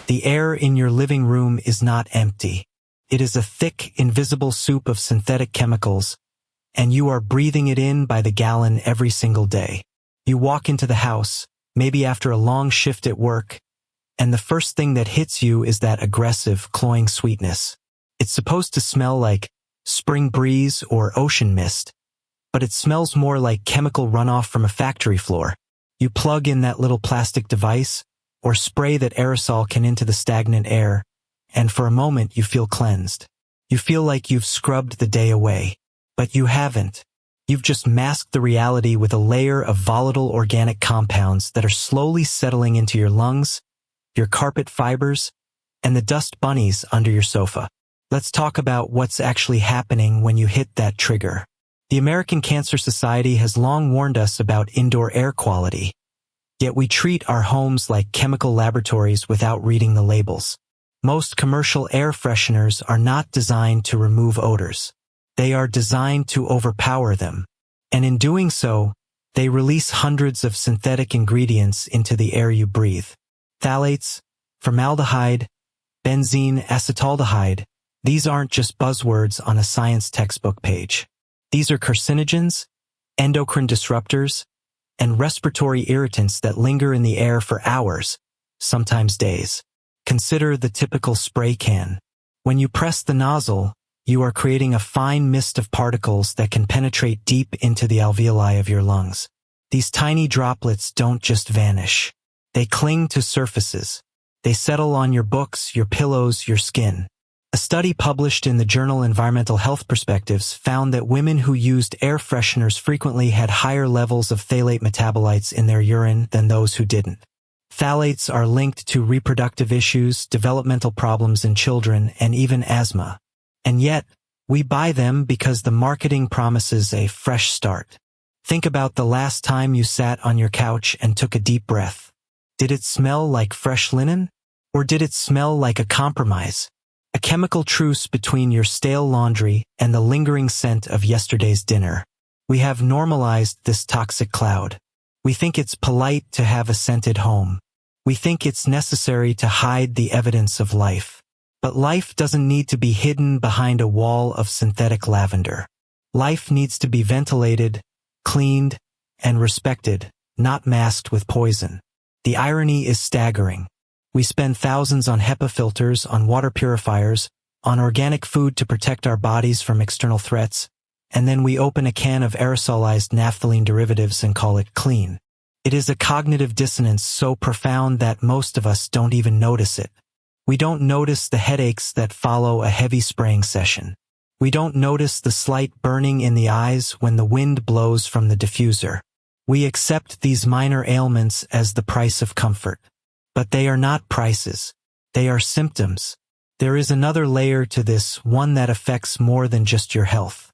The air in your living room is not empty. It is a thick, invisible soup of synthetic chemicals, and you are breathing it in by the gallon every single day. You walk into the house, maybe after a long shift at work, and the first thing that hits you is that aggressive, cloying sweetness. It's supposed to smell like spring breeze or ocean mist, but it smells more like chemical runoff from a factory floor. You plug in that little plastic device, or spray that aerosol can into the stagnant air, and for a moment you feel cleansed. You feel like you've scrubbed the day away. But you haven't. You've just masked the reality with a layer of volatile organic compounds that are slowly settling into your lungs, your carpet fibers, and the dust bunnies under your sofa. Let's talk about what's actually happening when you hit that trigger. The American Cancer Society has long warned us about indoor air quality, yet we treat our homes like chemical laboratories without reading the labels. Most commercial air fresheners are not designed to remove odors. They are designed to overpower them, and in doing so, they release hundreds of synthetic ingredients into the air you breathe. Phthalates, formaldehyde, benzene, acetaldehyde, these aren't just buzzwords on a science textbook page. These are carcinogens, endocrine disruptors, and respiratory irritants that linger in the air for hours, sometimes days. Consider the typical spray can. When you press the nozzle, you are creating a fine mist of particles that can penetrate deep into the alveoli of your lungs. These tiny droplets don't just vanish. They cling to surfaces. They settle on your books, your pillows, your skin. A study published in the journal Environmental Health Perspectives found that women who used air fresheners frequently had higher levels of phthalate metabolites in their urine than those who didn't. Phthalates are linked to reproductive issues, developmental problems in children, and even asthma. And yet, we buy them because the marketing promises a fresh start. Think about the last time you sat on your couch and took a deep breath. Did it smell like fresh linen? Or did it smell like a compromise? A chemical truce between your stale laundry and the lingering scent of yesterday's dinner. We have normalized this toxic cloud. We think it's polite to have a scented home. We think it's necessary to hide the evidence of life. But life doesn't need to be hidden behind a wall of synthetic lavender. Life needs to be ventilated, cleaned, and respected, not masked with poison. The irony is staggering. We spend thousands on HEPA filters, on water purifiers, on organic food to protect our bodies from external threats, and then we open a can of aerosolized naphthalene derivatives and call it clean. It is a cognitive dissonance so profound that most of us don't even notice it. We don't notice the headaches that follow a heavy spraying session. We don't notice the slight burning in the eyes when the wind blows from the diffuser. We accept these minor ailments as the price of comfort. But they are not prices. They are symptoms. There is another layer to this, one that affects more than just your health.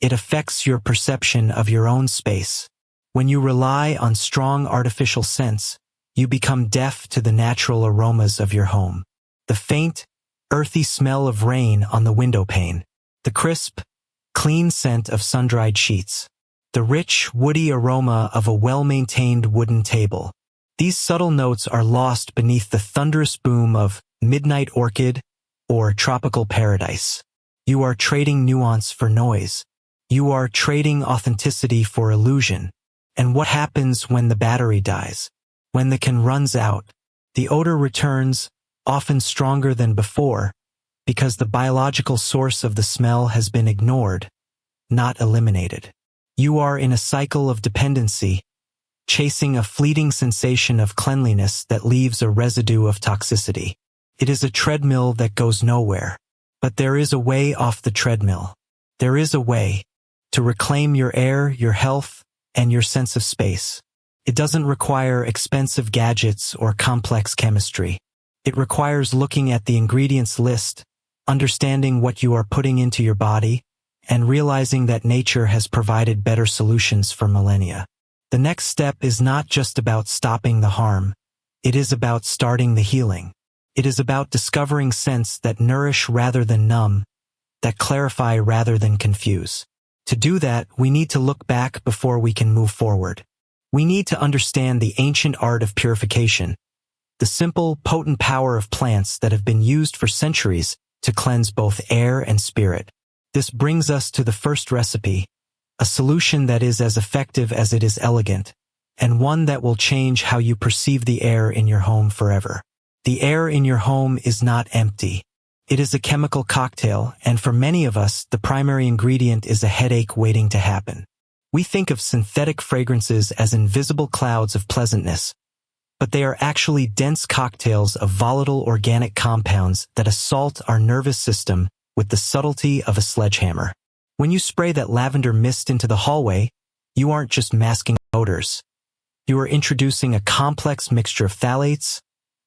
It affects your perception of your own space. When you rely on strong artificial scents, you become deaf to the natural aromas of your home. The faint, earthy smell of rain on the window pane. The crisp, clean scent of sun-dried sheets. The rich, woody aroma of a well-maintained wooden table. These subtle notes are lost beneath the thunderous boom of midnight orchid or tropical paradise. You are trading nuance for noise. You are trading authenticity for illusion. And what happens when the battery dies? When the can runs out, the odor returns, often stronger than before, because the biological source of the smell has been ignored, not eliminated. You are in a cycle of dependency, chasing a fleeting sensation of cleanliness that leaves a residue of toxicity. It is a treadmill that goes nowhere. But there is a way off the treadmill. There is a way to reclaim your air, your health, and your sense of space. It doesn't require expensive gadgets or complex chemistry. It requires looking at the ingredients list, understanding what you are putting into your body, and realizing that nature has provided better solutions for millennia. The next step is not just about stopping the harm. It is about starting the healing. It is about discovering scents that nourish rather than numb, that clarify rather than confuse. To do that, we need to look back before we can move forward. We need to understand the ancient art of purification, the simple, potent power of plants that have been used for centuries to cleanse both air and spirit. This brings us to the first recipe, a solution that is as effective as it is elegant, and one that will change how you perceive the air in your home forever. The air in your home is not empty. It is a chemical cocktail, and for many of us, the primary ingredient is a headache waiting to happen. We think of synthetic fragrances as invisible clouds of pleasantness, but they are actually dense cocktails of volatile organic compounds that assault our nervous system with the subtlety of a sledgehammer. When you spray that lavender mist into the hallway, you aren't just masking odors. You are introducing a complex mixture of phthalates,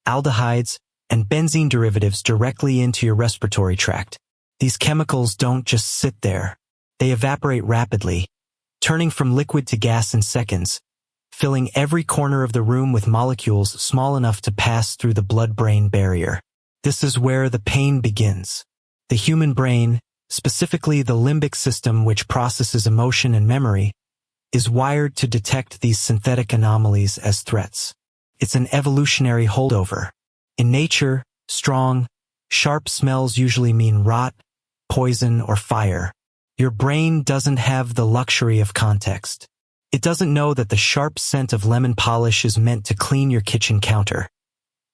aldehydes, and benzene derivatives directly into your respiratory tract. These chemicals don't just sit there. They evaporate rapidly, turning from liquid to gas in seconds, filling every corner of the room with molecules small enough to pass through the blood-brain barrier. This is where the pain begins. The human brain, specifically the limbic system which processes emotion and memory, is wired to detect these synthetic anomalies as threats. It's an evolutionary holdover. In nature, strong, sharp smells usually mean rot, poison, or fire. Your brain doesn't have the luxury of context. It doesn't know that the sharp scent of lemon polish is meant to clean your kitchen counter.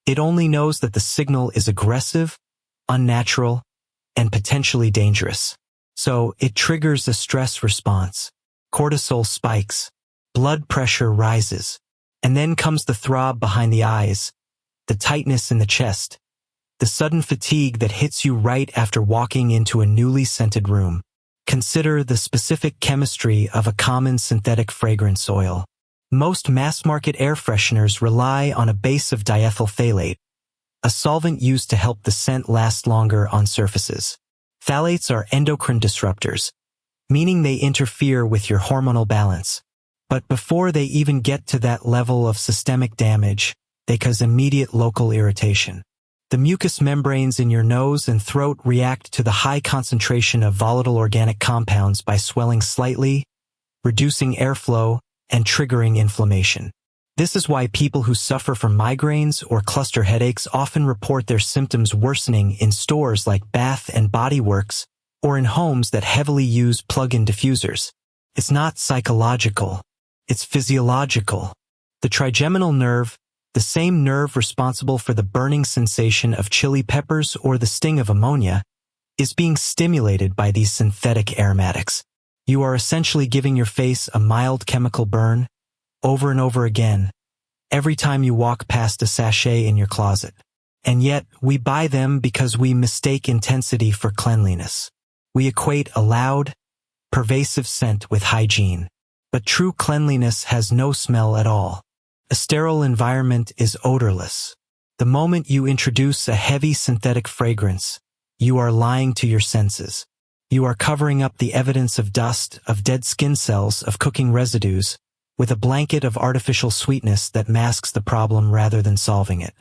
It only knows that the signal is aggressive, unnatural, and potentially dangerous. So it triggers a stress response. Cortisol spikes, blood pressure rises, and then comes the throb behind the eyes, the tightness in the chest, the sudden fatigue that hits you right after walking into a newly scented room. Consider the specific chemistry of a common synthetic fragrance oil. Most mass-market air fresheners rely on a base of diethyl phthalate, a solvent used to help the scent last longer on surfaces. Phthalates are endocrine disruptors, meaning they interfere with your hormonal balance. But before they even get to that level of systemic damage, they cause immediate local irritation. The mucous membranes in your nose and throat react to the high concentration of volatile organic compounds by swelling slightly, reducing airflow, and triggering inflammation. This is why people who suffer from migraines or cluster headaches often report their symptoms worsening in stores like Bath and Body Works or in homes that heavily use plug-in diffusers. It's not psychological. It's physiological. The trigeminal nerve, the same nerve responsible for the burning sensation of chili peppers or the sting of ammonia, is being stimulated by these synthetic aromatics. You are essentially giving your face a mild chemical burn, over and over again, every time you walk past a sachet in your closet. And yet, we buy them because we mistake intensity for cleanliness. We equate a loud, pervasive scent with hygiene. But true cleanliness has no smell at all. A sterile environment is odorless. The moment you introduce a heavy synthetic fragrance, you are lying to your senses. You are covering up the evidence of dust, of dead skin cells, of cooking residues, with a blanket of artificial sweetness that masks the problem rather than solving it.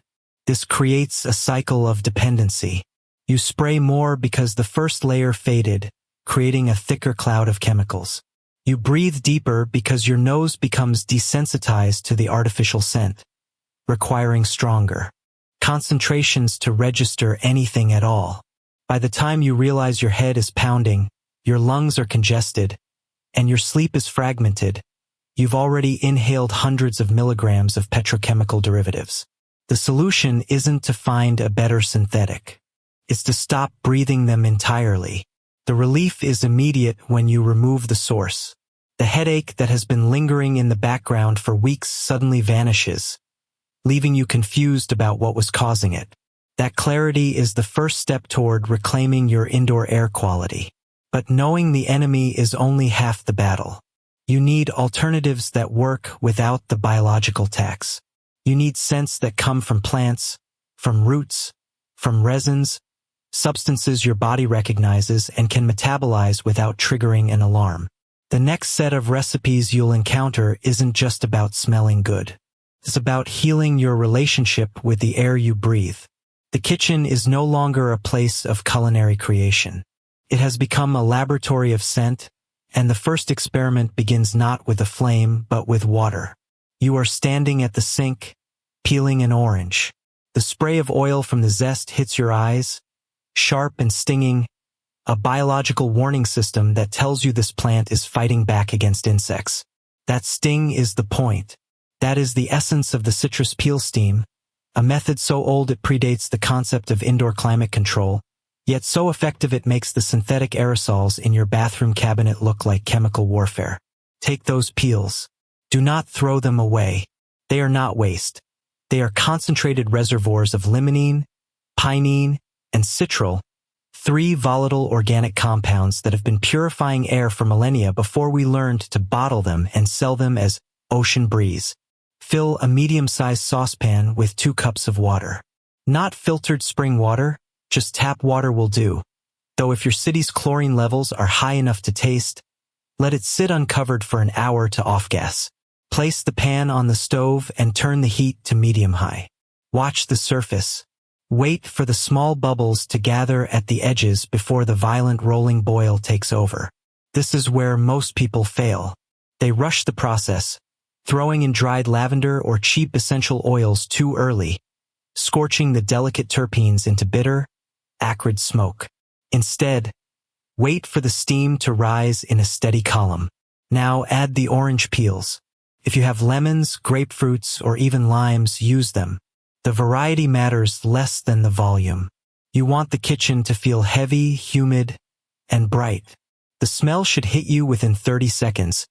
This creates a cycle of dependency. You spray more because the first layer faded, creating a thicker cloud of chemicals. You breathe deeper because your nose becomes desensitized to the artificial scent, requiring stronger concentrations to register anything at all. By the time you realize your head is pounding, your lungs are congested, and your sleep is fragmented, you've already inhaled hundreds of milligrams of petrochemical derivatives. The solution isn't to find a better synthetic. It's to stop breathing them entirely. The relief is immediate when you remove the source. The headache that has been lingering in the background for weeks suddenly vanishes, leaving you confused about what was causing it. That clarity is the first step toward reclaiming your indoor air quality. But knowing the enemy is only half the battle. You need alternatives that work without the biological tax. You need scents that come from plants, from roots, from resins, substances your body recognizes and can metabolize without triggering an alarm. The next set of recipes you'll encounter isn't just about smelling good. It's about healing your relationship with the air you breathe. The kitchen is no longer a place of culinary creation. It has become a laboratory of scent, and the first experiment begins not with a flame but with water. You are standing at the sink, peeling an orange. The spray of oil from the zest hits your eyes, sharp and stinging, a biological warning system that tells you this plant is fighting back against insects. That sting is the point. That is the essence of the citrus peel steam, a method so old it predates the concept of indoor climate control, yet so effective it makes the synthetic aerosols in your bathroom cabinet look like chemical warfare. Take those peels. Do not throw them away. They are not waste. They are concentrated reservoirs of limonene, pinene, and citral, 3 volatile organic compounds that have been purifying air for millennia before we learned to bottle them and sell them as ocean breeze. Fill a medium-sized saucepan with 2 cups of water. Not filtered spring water, just tap water will do. Though if your city's chlorine levels are high enough to taste, let it sit uncovered for an hour to off-gas. Place the pan on the stove and turn the heat to medium-high. Watch the surface. Wait for the small bubbles to gather at the edges before the violent rolling boil takes over. This is where most people fail. They rush the process, throwing in dried lavender or cheap essential oils too early, scorching the delicate terpenes into bitter, acrid smoke. Instead, wait for the steam to rise in a steady column. Now add the orange peels. If you have lemons, grapefruits, or even limes, use them. The variety matters less than the volume. You want the kitchen to feel heavy, humid, and bright. The smell should hit you within 30 seconds,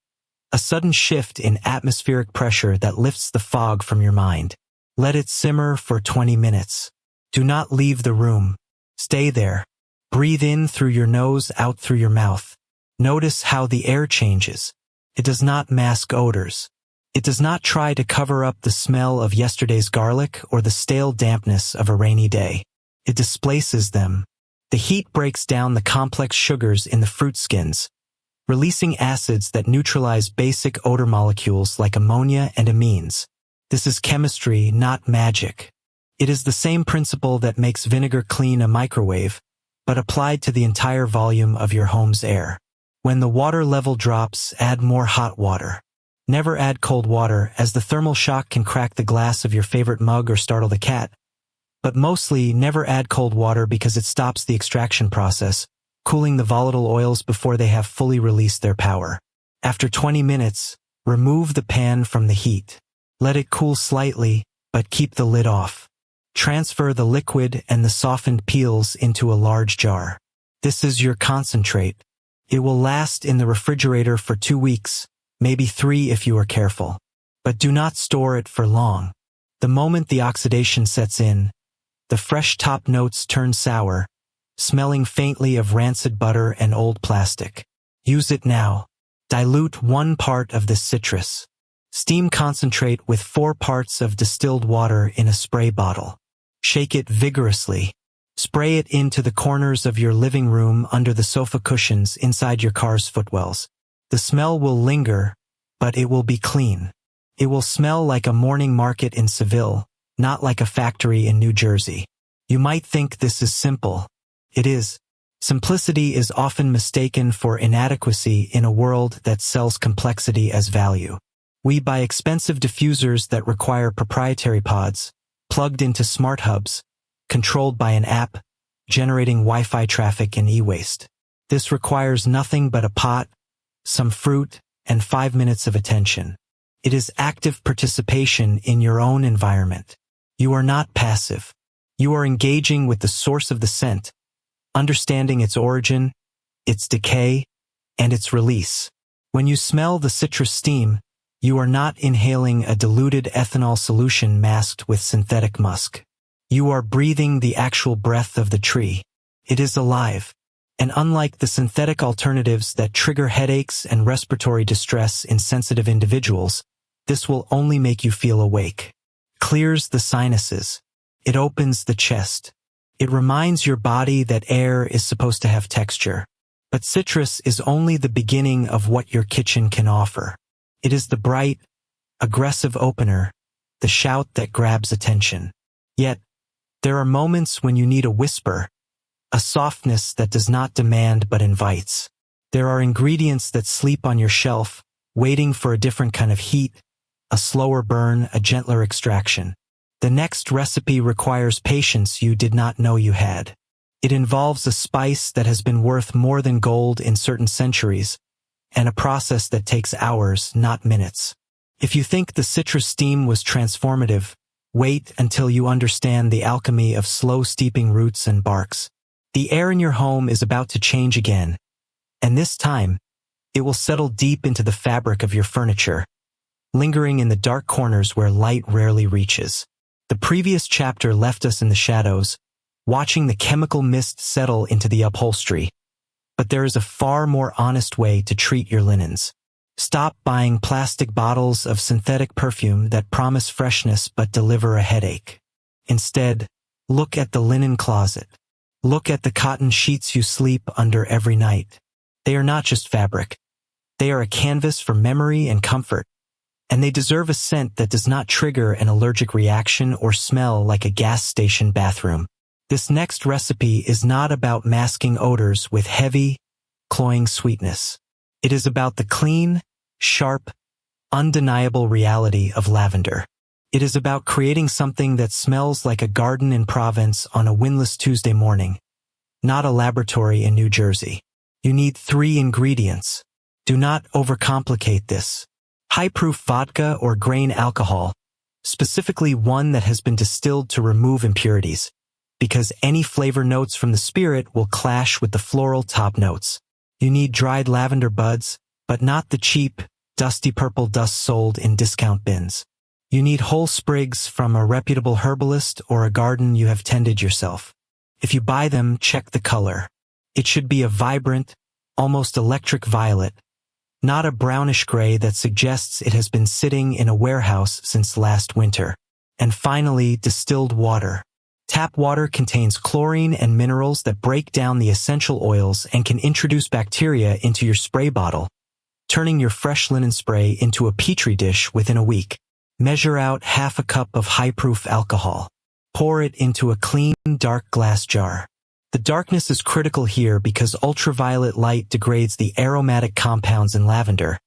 a sudden shift in atmospheric pressure that lifts the fog from your mind. Let it simmer for 20 minutes. Do not leave the room. Stay there. Breathe in through your nose, out through your mouth. Notice how the air changes. It does not mask odors. It does not try to cover up the smell of yesterday's garlic or the stale dampness of a rainy day. It displaces them. The heat breaks down the complex sugars in the fruit skins, releasing acids that neutralize basic odor molecules like ammonia and amines. This is chemistry, not magic. It is the same principle that makes vinegar clean a microwave, but applied to the entire volume of your home's air. When the water level drops, add more hot water. Never add cold water, as the thermal shock can crack the glass of your favorite mug or startle the cat. But mostly, never add cold water because it stops the extraction process, cooling the volatile oils before they have fully released their power. After 20 minutes, remove the pan from the heat. Let it cool slightly, but keep the lid off. Transfer the liquid and the softened peels into a large jar. This is your concentrate. It will last in the refrigerator for 2 weeks. Maybe 3 if you are careful. But do not store it for long. The moment the oxidation sets in, the fresh top notes turn sour, smelling faintly of rancid butter and old plastic. Use it now. Dilute 1 part of this citrus. Steam concentrate with 4 parts of distilled water in a spray bottle. Shake it vigorously. Spray it into the corners of your living room, under the sofa cushions, inside your car's footwells. The smell will linger, but it will be clean. It will smell like a morning market in Seville, not like a factory in New Jersey. You might think this is simple. It is. Simplicity is often mistaken for inadequacy in a world that sells complexity as value. We buy expensive diffusers that require proprietary pods, plugged into smart hubs, controlled by an app, generating Wi-Fi traffic and e-waste. This requires nothing but a pot, some fruit, and 5 minutes of attention. It is active participation in your own environment. You are not passive. You are engaging with the source of the scent, understanding its origin, its decay, and its release. When you smell the citrus steam, you are not inhaling a diluted ethanol solution masked with synthetic musk. You are breathing the actual breath of the tree. It is alive. And unlike the synthetic alternatives that trigger headaches and respiratory distress in sensitive individuals, this will only make you feel awake. Clears the sinuses. It opens the chest. It reminds your body that air is supposed to have texture. But citrus is only the beginning of what your kitchen can offer. It is the bright, aggressive opener, the shout that grabs attention. Yet, there are moments when you need a whisper, a softness that does not demand but invites. There are ingredients that sleep on your shelf, waiting for a different kind of heat, a slower burn, a gentler extraction. The next recipe requires patience you did not know you had. It involves a spice that has been worth more than gold in certain centuries, and a process that takes hours, not minutes. If you think the citrus steam was transformative, wait until you understand the alchemy of slow steeping roots and barks. The air in your home is about to change again, and this time, it will settle deep into the fabric of your furniture, lingering in the dark corners where light rarely reaches. The previous chapter left us in the shadows, watching the chemical mist settle into the upholstery. But there is a far more honest way to treat your linens. Stop buying plastic bottles of synthetic perfume that promise freshness but deliver a headache. Instead, look at the linen closet. Look at the cotton sheets you sleep under every night. They are not just fabric. They are a canvas for memory and comfort, and they deserve a scent that does not trigger an allergic reaction or smell like a gas station bathroom. This next recipe is not about masking odors with heavy, cloying sweetness. It is about the clean, sharp, undeniable reality of lavender. It is about creating something that smells like a garden in Provence on a windless Tuesday morning, not a laboratory in New Jersey. You need 3 ingredients. Do not overcomplicate this. High-proof vodka or grain alcohol, specifically one that has been distilled to remove impurities, because any flavor notes from the spirit will clash with the floral top notes. You need dried lavender buds, but not the cheap, dusty purple dust sold in discount bins. You need whole sprigs from a reputable herbalist or a garden you have tended yourself. If you buy them, check the color. It should be a vibrant, almost electric violet, not a brownish gray that suggests it has been sitting in a warehouse since last winter. And finally, distilled water. Tap water contains chlorine and minerals that break down the essential oils and can introduce bacteria into your spray bottle, turning your fresh linen spray into a petri dish within a week. Measure out half a cup of high-proof alcohol. Pour it into a clean, dark glass jar. The darkness is critical here because ultraviolet light degrades the aromatic compounds in lavender,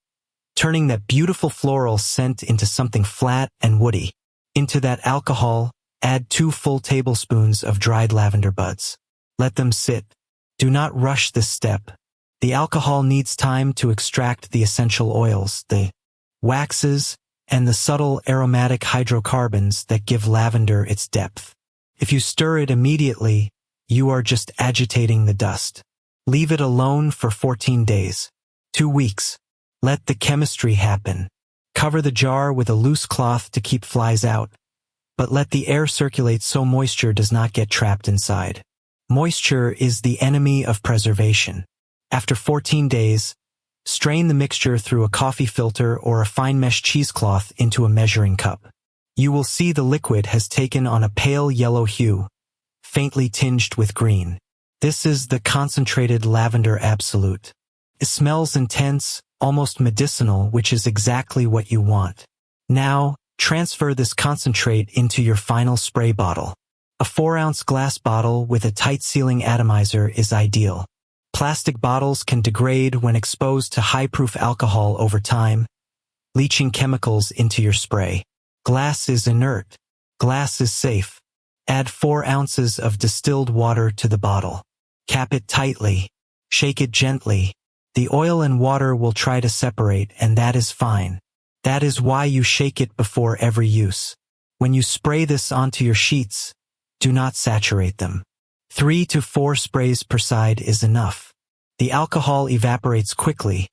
turning that beautiful floral scent into something flat and woody. Into that alcohol, add 2 full tablespoons of dried lavender buds. Let them sit. Do not rush this step. The alcohol needs time to extract the essential oils, the waxes, and the subtle aromatic hydrocarbons that give lavender its depth. If you stir it immediately, you are just agitating the dust. Leave it alone for 14 days. 2 weeks. Let the chemistry happen. Cover the jar with a loose cloth to keep flies out, but let the air circulate so moisture does not get trapped inside. Moisture is the enemy of preservation. After 14 days, strain the mixture through a coffee filter or a fine mesh cheesecloth into a measuring cup. You will see the liquid has taken on a pale yellow hue, faintly tinged with green. This is the concentrated lavender absolute. It smells intense, almost medicinal, which is exactly what you want. Now, transfer this concentrate into your final spray bottle. A 4-ounce glass bottle with a tight sealing atomizer is ideal. Plastic bottles can degrade when exposed to high-proof alcohol over time, leaching chemicals into your spray. Glass is inert. Glass is safe. Add 4 ounces of distilled water to the bottle. Cap it tightly. Shake it gently. The oil and water will try to separate, and that is fine. That is why you shake it before every use. When you spray this onto your sheets, do not saturate them. 3 to 4 sprays per side is enough. The alcohol evaporates quickly,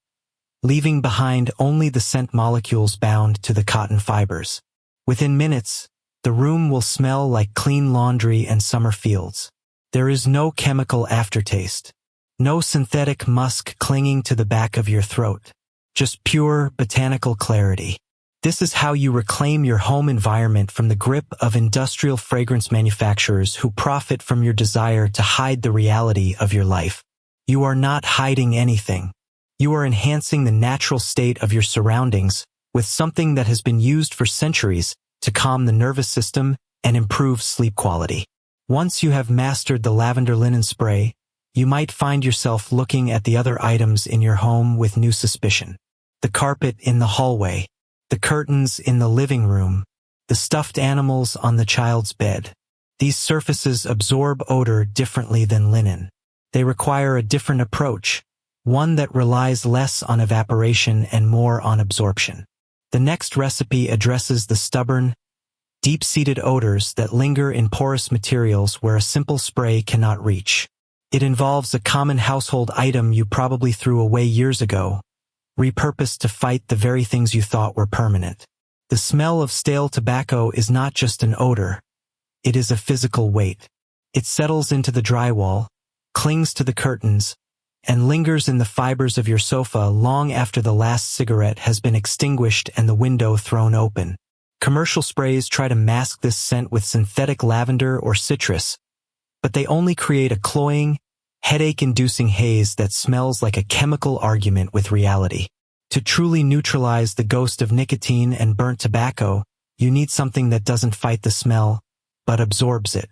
leaving behind only the scent molecules bound to the cotton fibers. Within minutes, the room will smell like clean laundry and summer fields. There is no chemical aftertaste. No synthetic musk clinging to the back of your throat. Just pure botanical clarity. This is how you reclaim your home environment from the grip of industrial fragrance manufacturers who profit from your desire to hide the reality of your life. You are not hiding anything. You are enhancing the natural state of your surroundings with something that has been used for centuries to calm the nervous system and improve sleep quality. Once you have mastered the lavender linen spray, you might find yourself looking at the other items in your home with new suspicion. The carpet in the hallway, the curtains in the living room, the stuffed animals on the child's bed. These surfaces absorb odor differently than linen. They require a different approach, one that relies less on evaporation and more on absorption. The next recipe addresses the stubborn, deep-seated odors that linger in porous materials where a simple spray cannot reach. It involves a common household item you probably threw away years ago, repurposed to fight the very things you thought were permanent. The smell of stale tobacco is not just an odor, it is a physical weight. It settles into the drywall, clings to the curtains, and lingers in the fibers of your sofa long after the last cigarette has been extinguished and the window thrown open. Commercial sprays try to mask this scent with synthetic lavender or citrus, but they only create a cloying, headache-inducing haze that smells like a chemical argument with reality. To truly neutralize the ghost of nicotine and burnt tobacco, you need something that doesn't fight the smell, but absorbs it.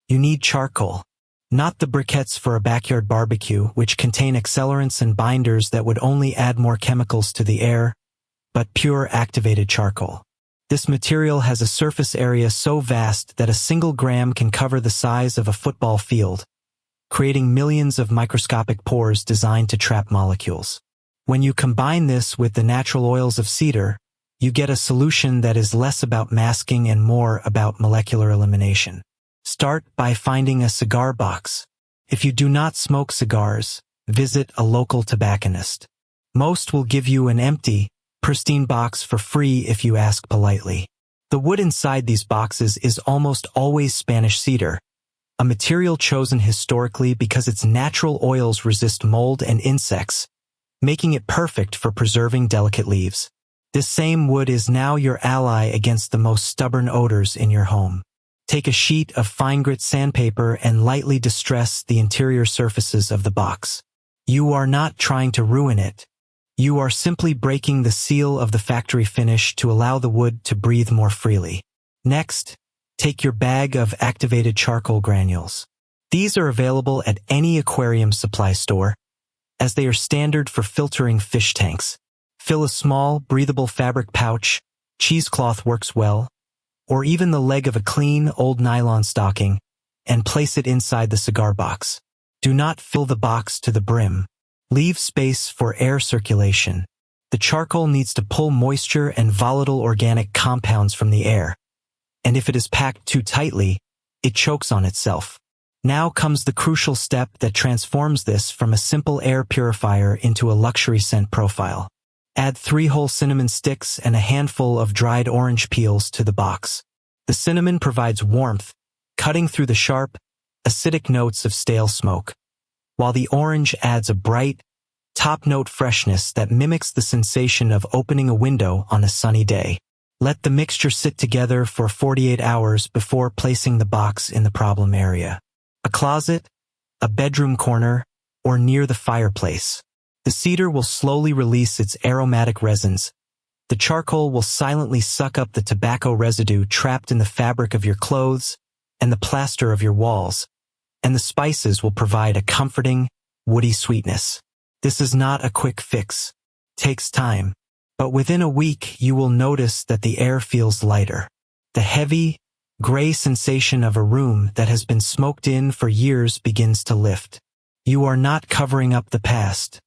You need charcoal. Not the briquettes for a backyard barbecue, which contain accelerants and binders that would only add more chemicals to the air, but pure activated charcoal. This material has a surface area so vast that a single gram can cover the size of a football field, creating millions of microscopic pores designed to trap molecules. When you combine this with the natural oils of cedar, you get a solution that is less about masking and more about molecular elimination. Start by finding a cigar box. If you do not smoke cigars, visit a local tobacconist. Most will give you an empty, pristine box for free if you ask politely. The wood inside these boxes is almost always Spanish cedar, a material chosen historically because its natural oils resist mold and insects, making it perfect for preserving delicate leaves. This same wood is now your ally against the most stubborn odors in your home. Take a sheet of fine-grit sandpaper and lightly distress the interior surfaces of the box. You are not trying to ruin it. You are simply breaking the seal of the factory finish to allow the wood to breathe more freely. Next, take your bag of activated charcoal granules. These are available at any aquarium supply store, as they are standard for filtering fish tanks. Fill a small, breathable fabric pouch, cheesecloth works well, or even the leg of a clean, old nylon stocking, and place it inside the cigar box. Do not fill the box to the brim. Leave space for air circulation. The charcoal needs to pull moisture and volatile organic compounds from the air, and if it is packed too tightly, it chokes on itself. Now comes the crucial step that transforms this from a simple air purifier into a luxury scent profile. Add 3 whole cinnamon sticks and a handful of dried orange peels to the box. The cinnamon provides warmth, cutting through the sharp, acidic notes of stale smoke, while the orange adds a bright, top-note freshness that mimics the sensation of opening a window on a sunny day. Let the mixture sit together for 48 hours before placing the box in the problem area. A closet, a bedroom corner, or near the fireplace. The cedar will slowly release its aromatic resins. The charcoal will silently suck up the tobacco residue trapped in the fabric of your clothes and the plaster of your walls, and the spices will provide a comforting, woody sweetness. This is not a quick fix. It takes time. But within a week, you will notice that the air feels lighter. The heavy, gray sensation of a room that has been smoked in for years begins to lift. You are not covering up the past.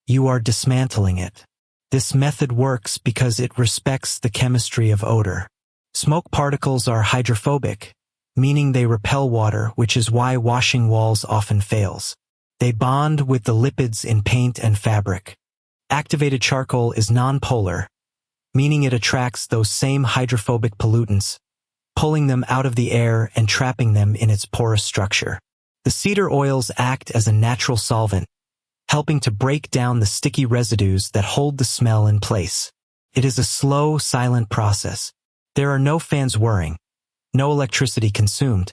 You are dismantling it. This method works because it respects the chemistry of odor. Smoke particles are hydrophobic, meaning they repel water, which is why washing walls often fails. They bond with the lipids in paint and fabric. Activated charcoal is nonpolar, meaning it attracts those same hydrophobic pollutants, pulling them out of the air and trapping them in its porous structure. The cedar oils act as a natural solvent, helping to break down the sticky residues that hold the smell in place. It is a slow, silent process. There are no fans whirring, no electricity consumed,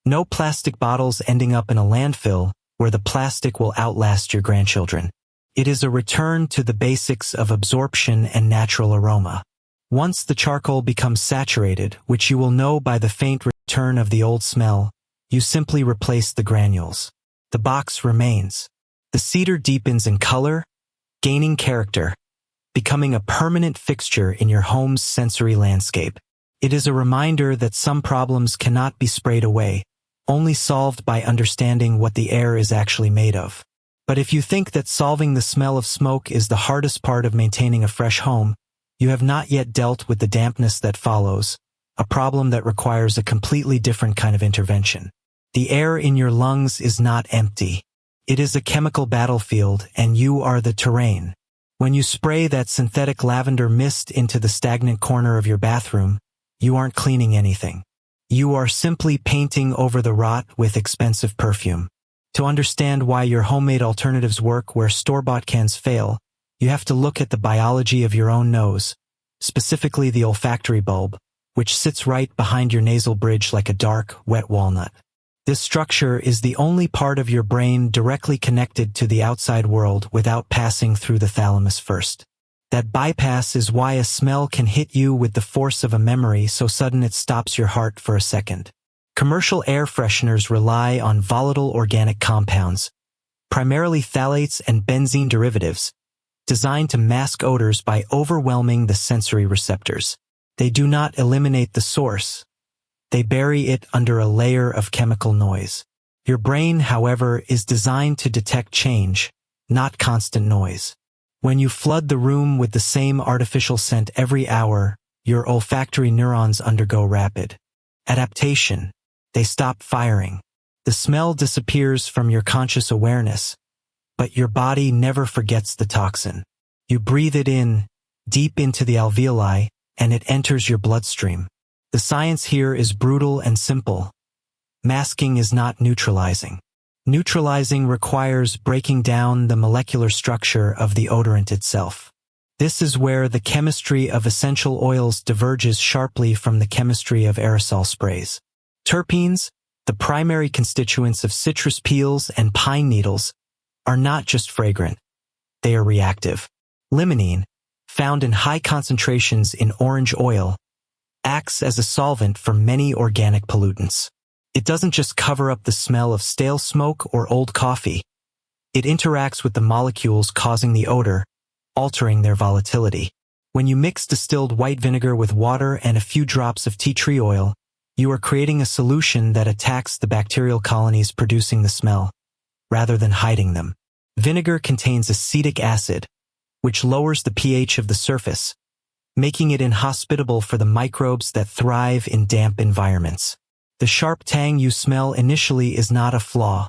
no plastic bottles ending up in a landfill where the plastic will outlast your grandchildren. It is a return to the basics of absorption and natural aroma. Once the charcoal becomes saturated, which you will know by the faint return of the old smell, you simply replace the granules. The box remains. The cedar deepens in color, gaining character, becoming a permanent fixture in your home's sensory landscape. It is a reminder that some problems cannot be sprayed away, only solved by understanding what the air is actually made of. But if you think that solving the smell of smoke is the hardest part of maintaining a fresh home, you have not yet dealt with the dampness that follows, a problem that requires a completely different kind of intervention. The air in your lungs is not empty. It is a chemical battlefield, and you are the terrain. When you spray that synthetic lavender mist into the stagnant corner of your bathroom, you aren't cleaning anything. You are simply painting over the rot with expensive perfume. To understand why your homemade alternatives work where store-bought cans fail, you have to look at the biology of your own nose, specifically the olfactory bulb, which sits right behind your nasal bridge like a dark, wet walnut. This structure is the only part of your brain directly connected to the outside world without passing through the thalamus first. That bypass is why a smell can hit you with the force of a memory so sudden it stops your heart for a second. Commercial air fresheners rely on volatile organic compounds, primarily phthalates and benzene derivatives, designed to mask odors by overwhelming the sensory receptors. They do not eliminate the source. They bury it under a layer of chemical noise. Your brain, however, is designed to detect change, not constant noise. When you flood the room with the same artificial scent every hour, your olfactory neurons undergo rapid adaptation. They stop firing. The smell disappears from your conscious awareness, but your body never forgets the toxin. You breathe it in, deep into the alveoli, and it enters your bloodstream. The science here is brutal and simple. Masking is not neutralizing. Neutralizing requires breaking down the molecular structure of the odorant itself. This is where the chemistry of essential oils diverges sharply from the chemistry of aerosol sprays. Terpenes, the primary constituents of citrus peels and pine needles, are not just fragrant. They are reactive. Limonene, found in high concentrations in orange oil, acts as a solvent for many organic pollutants. It doesn't just cover up the smell of stale smoke or old coffee. It interacts with the molecules causing the odor, altering their volatility. When you mix distilled white vinegar with water and a few drops of tea tree oil, you are creating a solution that attacks the bacterial colonies producing the smell, rather than hiding them. Vinegar contains acetic acid, which lowers the pH of the surface, making it inhospitable for the microbes that thrive in damp environments. The sharp tang you smell initially is not a flaw.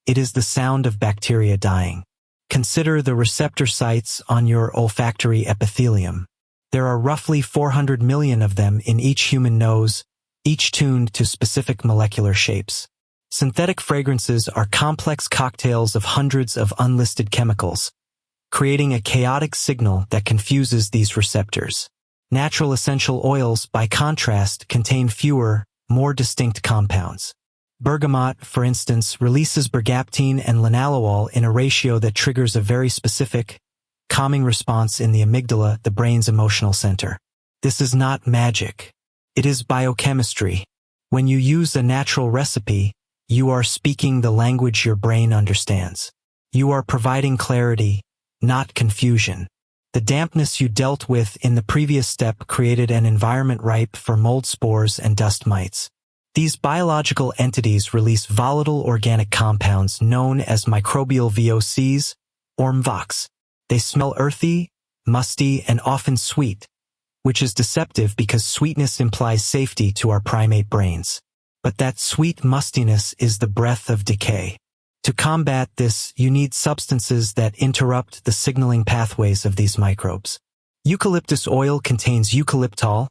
It is the sound of bacteria dying. Consider the receptor sites on your olfactory epithelium. There are roughly 400 million of them in each human nose, each tuned to specific molecular shapes. Synthetic fragrances are complex cocktails of hundreds of unlisted chemicals, creating a chaotic signal that confuses these receptors. Natural essential oils, by contrast, contain fewer, more distinct compounds. Bergamot, for instance, releases bergaptine and linalool in a ratio that triggers a very specific, calming response in the amygdala, the brain's emotional center. This is not magic. It is biochemistry. When you use a natural recipe, you are speaking the language your brain understands. You are providing clarity, not confusion. The dampness you dealt with in the previous step created an environment ripe for mold spores and dust mites. These biological entities release volatile organic compounds known as microbial VOCs or MVOCs. They smell earthy, musty, and often sweet, which is deceptive because sweetness implies safety to our primate brains. But that sweet mustiness is the breath of decay. To combat this, you need substances that interrupt the signaling pathways of these microbes. Eucalyptus oil contains eucalyptol,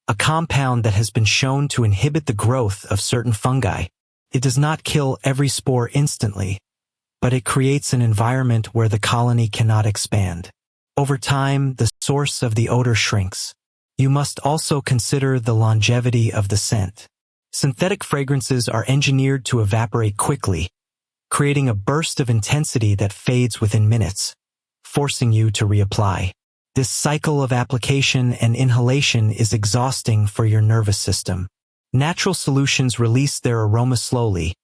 a compound that has been shown to inhibit the growth of certain fungi. It does not kill every spore instantly, but it creates an environment where the colony cannot expand. Over time, the source of the odor shrinks. You must also consider the longevity of the scent. Synthetic fragrances are engineered to evaporate quickly, creating a burst of intensity that fades within minutes, forcing you to reapply. This cycle of application and inhalation is exhausting for your nervous system. Natural solutions release their aroma slowly,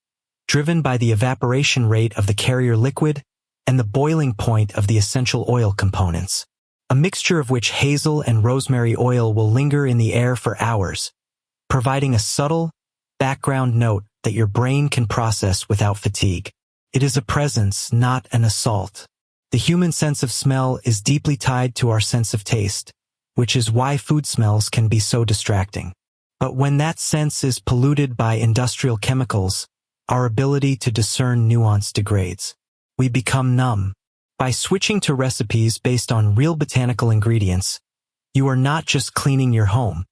driven by the evaporation rate of the carrier liquid and the boiling point of the essential oil components. a mixture of which hazel and rosemary oil will linger in the air for hours, providing a subtle, background note that your brain can process without fatigue. It is a presence, not an assault. The human sense of smell is deeply tied to our sense of taste, which is why food smells can be so distracting. But when that sense is polluted by industrial chemicals, our ability to discern nuance degrades. We become numb. By switching to recipes based on real botanical ingredients, you are not just cleaning your home.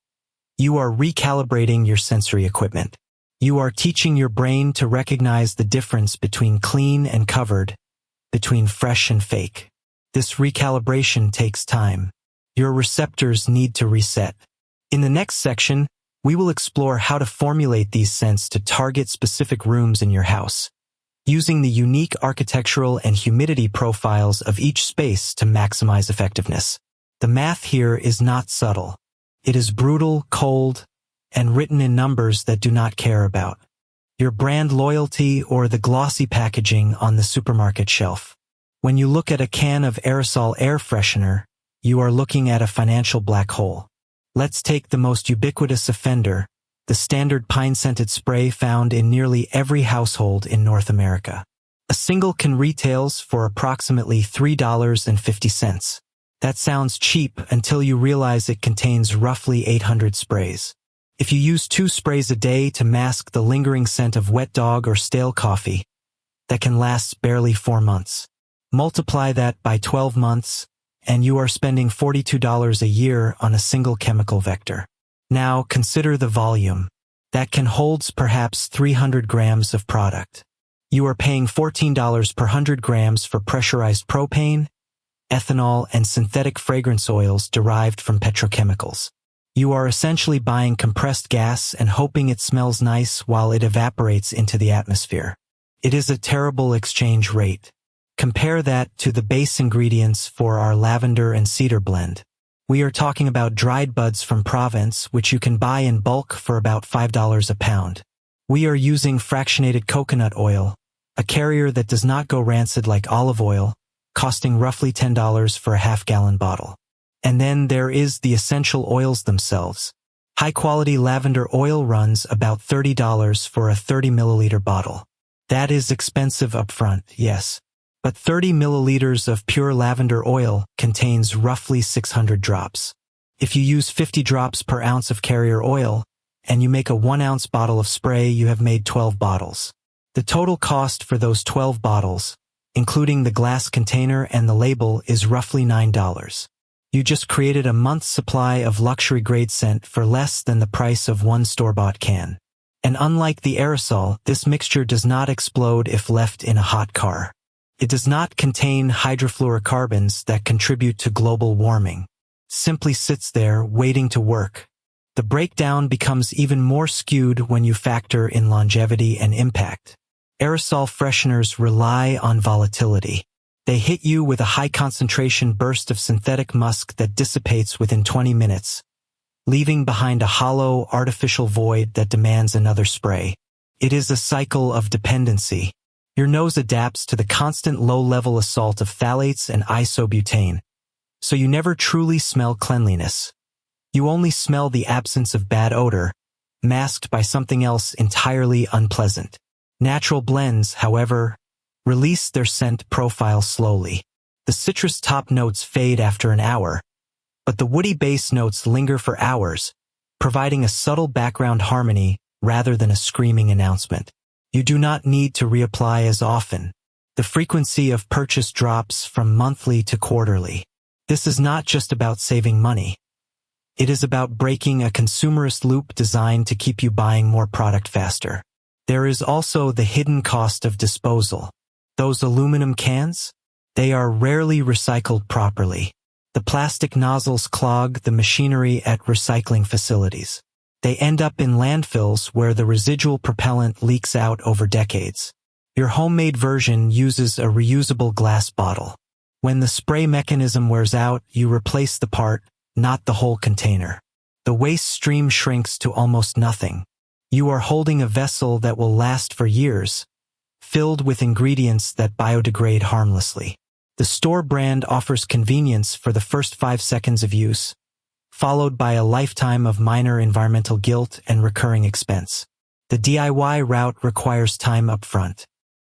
You are recalibrating your sensory equipment. You are teaching your brain to recognize the difference between clean and covered, between fresh and fake. This recalibration takes time. Your receptors need to reset. In the next section, we will explore how to formulate these scents to target specific rooms in your house, using the unique architectural and humidity profiles of each space to maximize effectiveness. The math here is not subtle. It is brutal, cold, and written in numbers that do not care about your brand loyalty or the glossy packaging on the supermarket shelf. When you look at a can of aerosol air freshener, you are looking at a financial black hole. Let's take the most ubiquitous offender, the standard pine-scented spray found in nearly every household in North America. A single can retails for approximately $3.50. That sounds cheap until you realize it contains roughly 800 sprays. If you use 2 sprays a day to mask the lingering scent of wet dog or stale coffee, that can last barely 4 months. Multiply that by 12 months, and you are spending $42 a year on a single chemical vector. Now consider the volume. That can hold perhaps 300 grams of product. You are paying $14 per 100 grams for pressurized propane, ethanol, and synthetic fragrance oils derived from petrochemicals. You are essentially buying compressed gas and hoping it smells nice while it evaporates into the atmosphere. It is a terrible exchange rate. Compare that to the base ingredients for our lavender and cedar blend. We are talking about dried buds from Provence, which you can buy in bulk for about $5 a pound. We are using fractionated coconut oil, a carrier that does not go rancid like olive oil, costing roughly $10 for a half-gallon bottle. And then there is the essential oils themselves. High-quality lavender oil runs about $30 for a 30 milliliter bottle. That is expensive upfront, yes. But 30 milliliters of pure lavender oil contains roughly 600 drops. If you use 50 drops per ounce of carrier oil, and you make a 1-ounce bottle of spray, you have made 12 bottles. The total cost for those 12 bottles, including the glass container and the label, is roughly $9. You just created a month's supply of luxury-grade scent for less than the price of one store-bought can. And unlike the aerosol, this mixture does not explode if left in a hot car. It does not contain hydrofluorocarbons that contribute to global warming. It simply sits there waiting to work. The breakdown becomes even more skewed when you factor in longevity and impact. Aerosol fresheners rely on volatility. They hit you with a high-concentration burst of synthetic musk that dissipates within 20 minutes, leaving behind a hollow, artificial void that demands another spray. It is a cycle of dependency. Your nose adapts to the constant low-level assault of phthalates and isobutane, so you never truly smell cleanliness. You only smell the absence of bad odor, masked by something else entirely unpleasant. Natural blends, however, release their scent profile slowly. The citrus top notes fade after an hour, but the woody base notes linger for hours, providing a subtle background harmony rather than a screaming announcement. You do not need to reapply as often. The frequency of purchase drops from monthly to quarterly. This is not just about saving money. It is about breaking a consumerist loop designed to keep you buying more product faster. There is also the hidden cost of disposal. Those aluminum cans? They are rarely recycled properly. The plastic nozzles clog the machinery at recycling facilities. They end up in landfills where the residual propellant leaks out over decades. Your homemade version uses a reusable glass bottle. When the spray mechanism wears out, you replace the part, not the whole container. The waste stream shrinks to almost nothing. You are holding a vessel that will last for years, filled with ingredients that biodegrade harmlessly. The store brand offers convenience for the first 5 seconds of use, followed by a lifetime of minor environmental guilt and recurring expense. The DIY route requires time upfront.